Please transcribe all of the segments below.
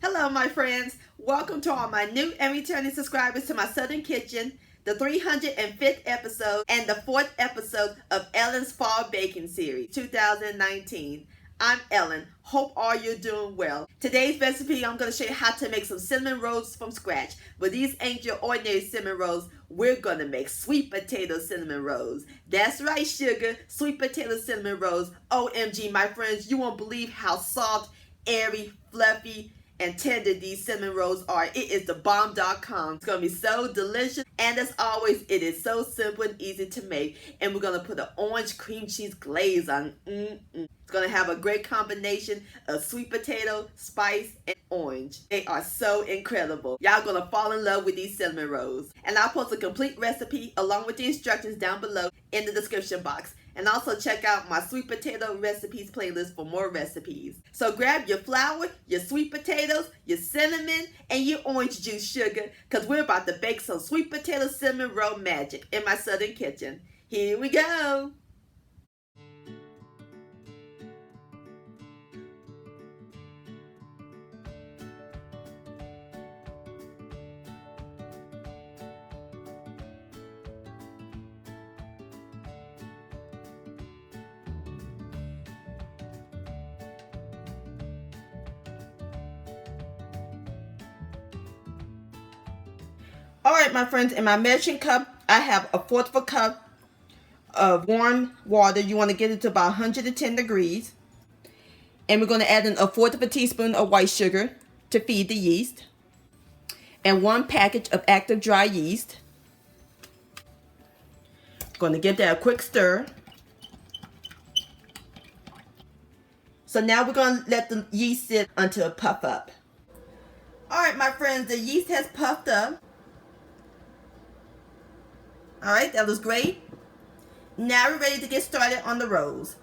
Hello, my friends. Welcome to all my new and returning subscribers to my Southern Kitchen, the 305th episode and the 4th episode of Ellen's Fall Baking Series 2019. I'm Ellen. Hope all you're doing well. Today's recipe, I'm going to show you how to make some cinnamon rolls from scratch. But these ain't your ordinary cinnamon rolls. We're going to make sweet potato cinnamon rolls. That's right, sugar. Sweet potato cinnamon rolls. OMG, my friends, you won't believe how soft, airy, fluffy, and tender these cinnamon rolls are. It is the bomb.com. It's going to be so delicious. And as always, it is so simple and easy to make. And we're going to put an orange cream cheese glaze on. It's going to have a great combination of sweet potato, spice, and orange. They are so incredible. Y'all going to fall in love with these cinnamon rolls. And I'll post a complete recipe along with the instructions down below in the description box. And also check out my sweet potato recipes playlist for more recipes. So grab your flour, your sweet potatoes, your cinnamon, and your orange juice sugar, because we're about to bake some sweet potato cinnamon roll magic in my Southern kitchen. Here we go. Alright, my friends, in my measuring cup, I have a fourth of a cup of warm water. You want to get it to about 110 degrees. And we're going to add in a fourth of a teaspoon of white sugar to feed the yeast. And 1 package of active dry yeast. Going to give that a quick stir. So now we're going to let the yeast sit until it puff up. Alright, my friends, the yeast has puffed up. Alright, that was great. Now we're ready to get started on the rolls.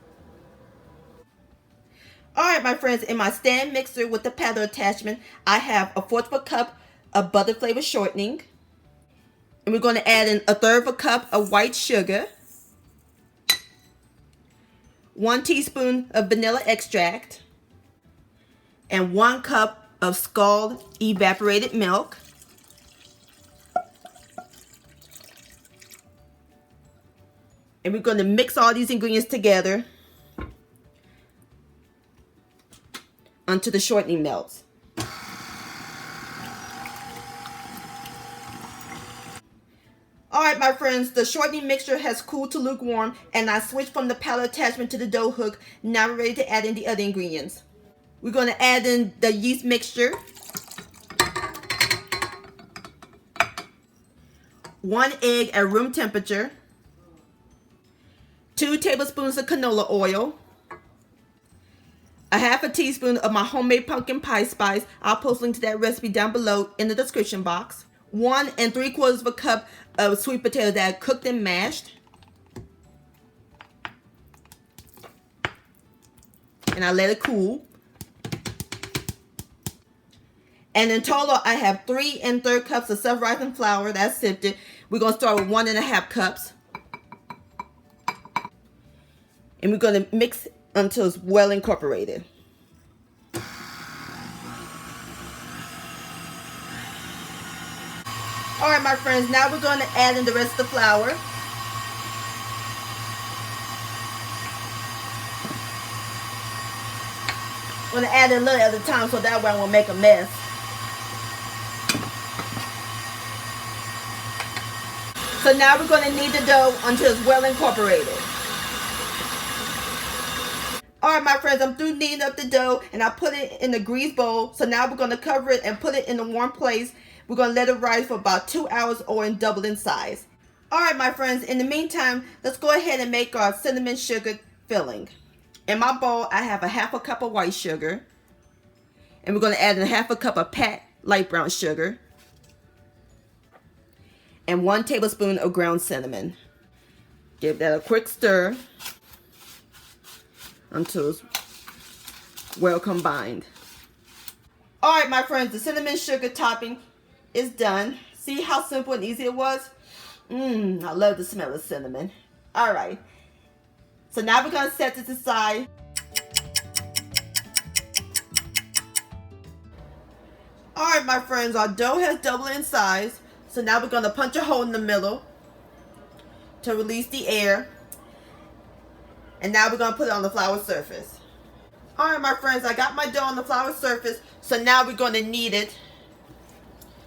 Alright, my friends, in my stand mixer with the paddle attachment, I have a fourth of a cup of butter flavored shortening. And we're going to add in a third of a cup of white sugar, 1 teaspoon of vanilla extract, and 1 cup of scalded evaporated milk. And we're going to mix all these ingredients together until the shortening melts. Alright, my friends, the shortening mixture has cooled to lukewarm, and I switched from the paddle attachment to the dough hook. Now we're ready to add in the other ingredients. We're going to add in the yeast mixture, 1 egg at room temperature, 2 tablespoons of canola oil, a half a teaspoon of my homemade pumpkin pie spice. I'll post a link to that recipe down below in the description box. 1 3/4 of a cup of sweet potato that I cooked and mashed. And I let it cool. And in total, I have 3 1/3 cups of self-rising flour that's sifted. We're going to start with 1 1/2 cups. And we're going to mix until it's well incorporated. Alright, my friends, now we're going to add in the rest of the flour. I'm going to add it a little at a time so that way I won't make a mess. So now we're going to knead the dough until it's well incorporated. Alright, my friends, I'm through kneading up the dough, and I put it in the grease bowl. So now we're going to cover it and put it in a warm place. We're going to let it rise for about 2 hours or in double in size. Alright, my friends, in the meantime, let's go ahead and make our cinnamon sugar filling. In my bowl, I have a half a cup of white sugar. And we're going to add in a half a cup of packed light brown sugar. And 1 tablespoon of ground cinnamon. Give that a quick stir until it's well combined. Alright, my friends, the cinnamon sugar topping is done. See how simple and easy it was? I love the smell of cinnamon. Alright, so now we're going to set this aside. Alright, my friends, our dough has doubled in size. So now we're going to punch a hole in the middle to release the air. And now we're going to put it on the flour surface. Alright, my friends, I got my dough on the flour surface. So now we're going to knead it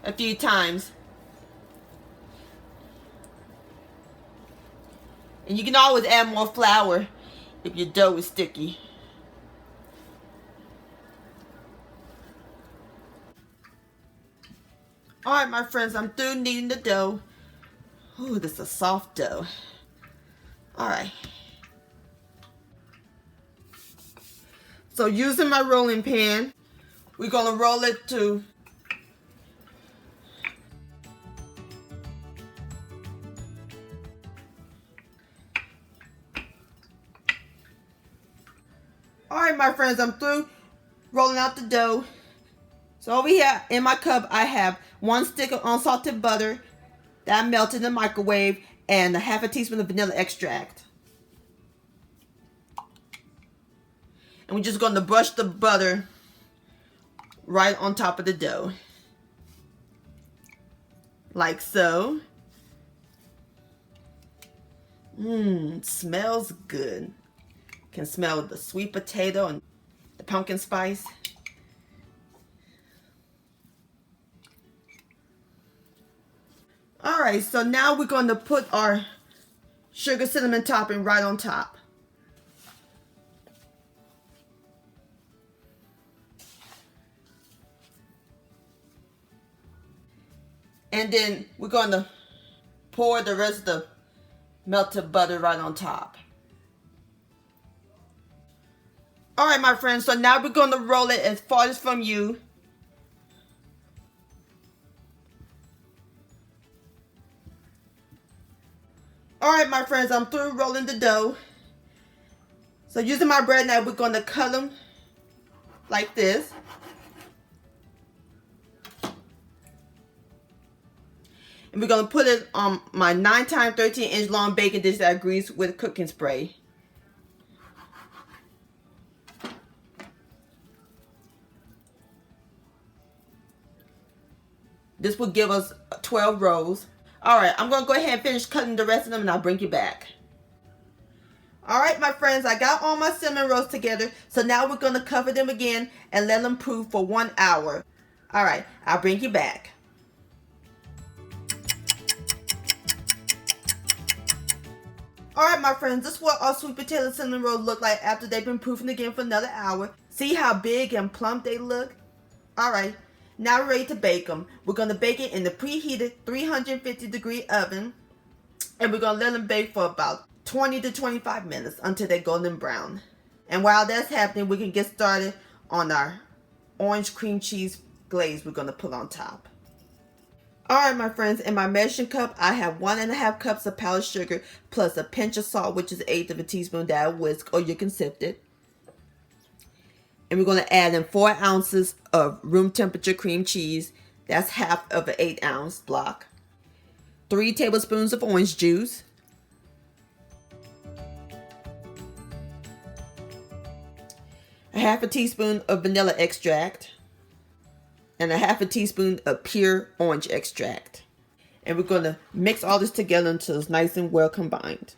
a few times. And you can always add more flour if your dough is sticky. Alright, my friends, I'm through kneading the dough. Ooh, this is a soft dough. Alright. So using my rolling pin, we're going to roll it to Alright, my friends, I'm through rolling out the dough. So over here in my cup, I have 1 stick of unsalted butter that I melted in the microwave and a half a teaspoon of vanilla extract. And we're just going to brush the butter right on top of the dough. Like so. It smells good. Can smell the sweet potato and the pumpkin spice. Alright, so now we're going to put our sugar cinnamon topping right on top. And then we're going to pour the rest of the melted butter right on top. Alright, my friends, so now we're going to roll it as far as from you. Alright, my friends, I'm through rolling the dough. So using my bread knife, we're going to cut them like this. And we're going to put it on my 9x 13-inch long baking dish that I greased with cooking spray. This will give us 12 rolls. Alright, I'm going to go ahead and finish cutting the rest of them and I'll bring you back. Alright, my friends, I got all my cinnamon rolls together. So now we're going to cover them again and let them proof for 1 hour. Alright, I'll bring you back. Alright, my friends, this is what our sweet potato cinnamon rolls look like after they've been proofing again for another hour. See how big and plump they look? Alright. Now we're ready to bake them. We're going to bake it in the preheated 350-degree oven. And we're going to let them bake for about 20 to 25 minutes until they're golden brown. And while that's happening, we can get started on our orange cream cheese glaze we're going to put on top. Alright, my friends, in my measuring cup, I have 1.5 cups of powdered sugar plus a pinch of salt, which is 1/8 of a teaspoon that I whisk, or you can sift it. And we're going to add in 4 ounces of room temperature cream cheese. That's half of an 8-ounce block. 3 tablespoons of orange juice. A half a teaspoon of vanilla extract. And a half a teaspoon of pure orange extract. And we're going to mix all this together until it's nice and well combined.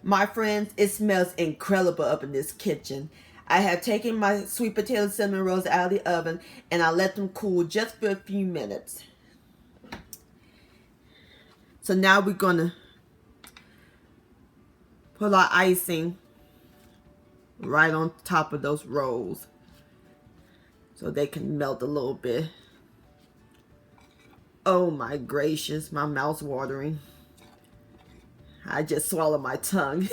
My friends, it smells incredible up in this kitchen. I have taken my sweet potato cinnamon rolls out of the oven and I let them cool just for a few minutes. So now we're going to put our icing right on top of those rolls so they can melt a little bit. Oh my gracious, my mouth's watering. I just swallowed my tongue.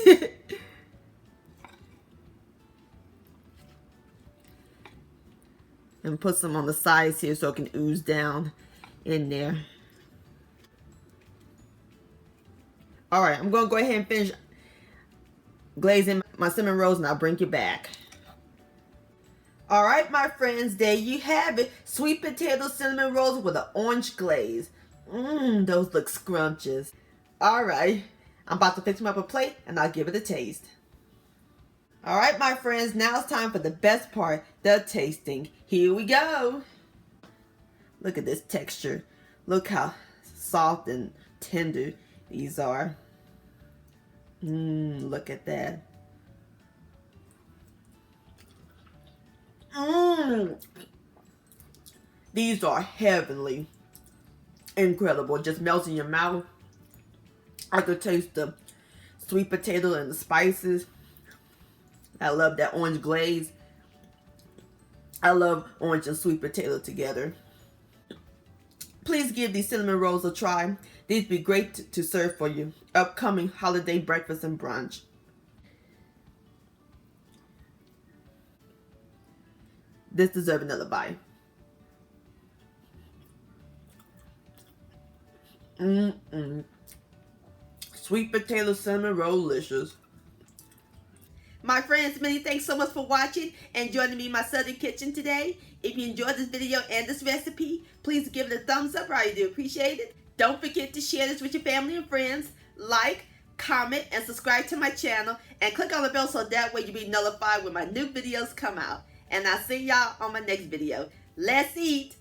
And put some on the sides here so it can ooze down in there. Alright, I'm going to go ahead and finish glazing my cinnamon rolls and I'll bring you back. Alright, my friends, there you have it. Sweet potato cinnamon rolls with an orange glaze. Those look scrumptious. Alright, I'm about to fix them up a plate and I'll give it a taste. Alright, my friends, now it's time for the best part, the tasting. Here we go. Look at this texture. Look how soft and tender these are. Look at that. These are heavenly. Incredible. Just melts in your mouth. I could taste the sweet potato and the spices. I love that orange glaze. I love orange and sweet potato together. Please give these cinnamon rolls a try. These would be great to serve for your upcoming holiday breakfast and brunch. This deserves another bite. Sweet potato cinnamon roll-licious. My friends, many thanks so much for watching and joining me in my Southern kitchen today. If you enjoyed this video and this recipe, please give it a thumbs up. I really do appreciate it. Don't forget to share this with your family and friends. Like, comment, and subscribe to my channel. And click on the bell so that way you'll be notified when my new videos come out. And I'll see y'all on my next video. Let's eat!